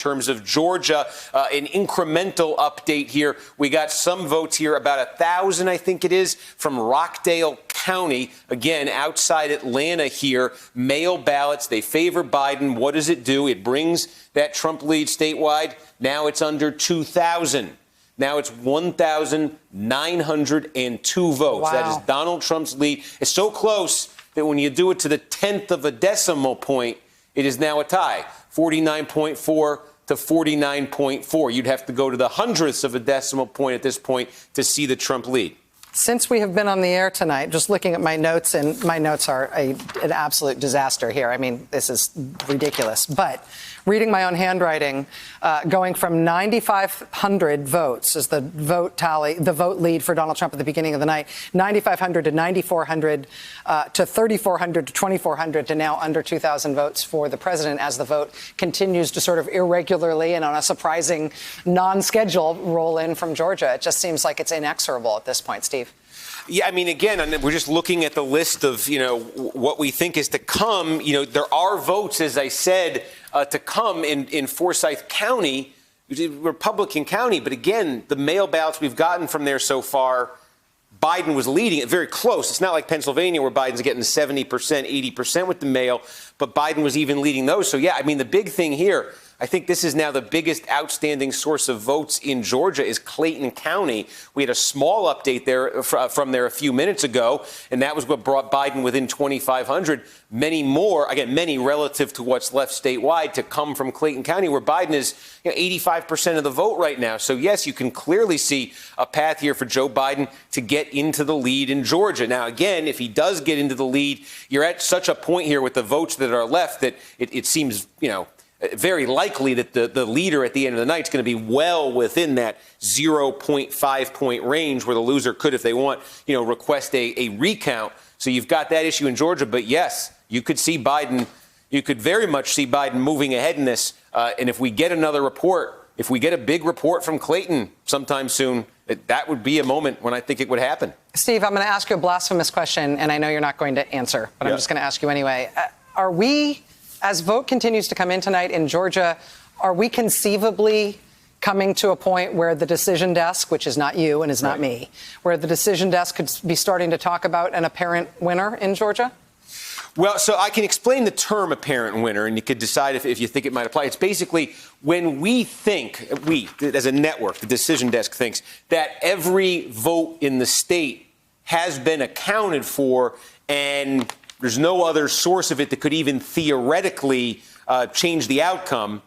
terms of Georgia, an incremental update here. We got some votes here, about 1,000, I think it is, from Rockdale County, again, outside Atlanta here. Mail ballots, they favor Biden. What does it do? It brings that Trump lead statewide. Now it's under 2,000. Now it's 1,902 votes. Wow. That is Donald Trump's lead. It's so close that when you do it to the 10th of a decimal point, it is now a tie, 49.4 to 49.4. You'd have to go to the hundredths of a decimal point at this point to see the Trump lead. Since we have been on the air tonight, just looking at my notes, and my notes are an absolute disaster here. I mean, this is ridiculous. But reading my own handwriting, going from 9,500 votes is the vote tally, the vote lead for Donald Trump at the beginning of the night, 9,500 to 9,400 to 3,400 to 2,400 to now under 2,000 votes for the president as the vote continues to sort of irregularly and on a surprising non-schedule roll in from Georgia. It just seems like it's inexorable at this point, Steve. Yeah, I mean, again, we're just looking at the list of, what we think is to come. There are votes, as I said, to come in Forsyth County, Republican County. But again, the mail ballots we've gotten from there so far, Biden was leading it very close. It's not like Pennsylvania where Biden's getting 70%, 80% with the mail, but Biden was even leading those. So, yeah, I mean, the big thing here, I think this is now the biggest outstanding source of votes in Georgia is Clayton County. We had a small update there from there a few minutes ago, and that was what brought Biden within 2,500. Many more, again, many relative to what's left statewide to come from Clayton County, where Biden is 85% of the vote right now. So, yes, you can clearly see a path here for Joe Biden to get into the lead in Georgia. Now, again, if he does get into the lead, you're at such a point here with the votes that are left that it seems, very likely that the leader at the end of the night is going to be well within that 0.5 point range where the loser could, if they want, request a recount. So you've got that issue in Georgia. But yes, you could see Biden. You could very much see Biden moving ahead in this. And if we get another report, if we get a big report from Clayton sometime soon, that would be a moment when I think it would happen. Steve, I'm going to ask you a blasphemous question, and I know you're not going to answer, but I'm just going to ask you anyway. Are we, as vote continues to come in tonight in Georgia, are we conceivably coming to a point where the decision desk, which is not you and is not me, where the decision desk could be starting to talk about an apparent winner in Georgia? Well, so I can explain the term apparent winner, and you could decide if you think it might apply. It's basically when we think, as a network, the decision desk thinks that every vote in the state has been accounted for and there's no other source of it that could even theoretically change the outcome.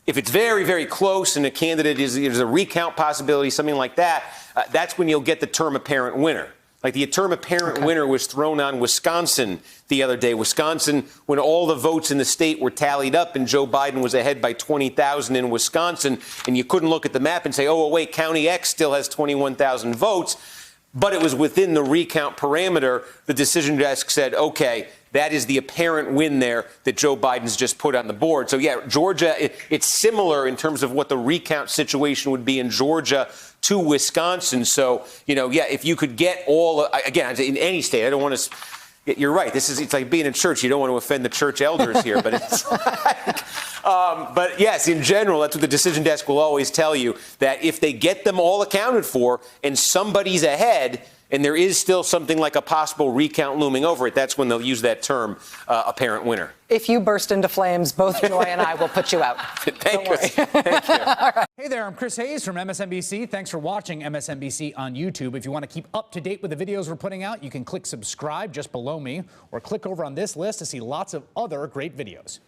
If it's very, very close and a candidate is a recount possibility, something like that, that's when you'll get the term apparent winner. Like the term apparent winner was thrown on Wisconsin the other day. Wisconsin, when all the votes in the state were tallied up and Joe Biden was ahead by 20,000 in Wisconsin, and you couldn't look at the map and say, oh, wait, County X still has 21,000 votes. But it was within the recount parameter. The decision desk said, OK, that is the apparent win there that Joe Biden's just put on the board. So, yeah, Georgia, it's similar in terms of what the recount situation would be in Georgia to Wisconsin. So, if you could get all, again, in any state, I don't want to. You're right. It's like being in church. You don't want to offend the church elders here, but it's but yes, in general, that's what the decision desk will always tell you, that if they get them all accounted for and somebody's ahead and there is still something like a possible recount looming over it, that's when they'll use that term, apparent winner. If you burst into flames, both Joy and I will put you out. Thank you. Thank you. Right. Hey there, I'm Chris Hayes from MSNBC. Thanks for watching MSNBC on YouTube. If you want to keep up to date with the videos we're putting out, you can click subscribe just below me or click over on this list to see lots of other great videos.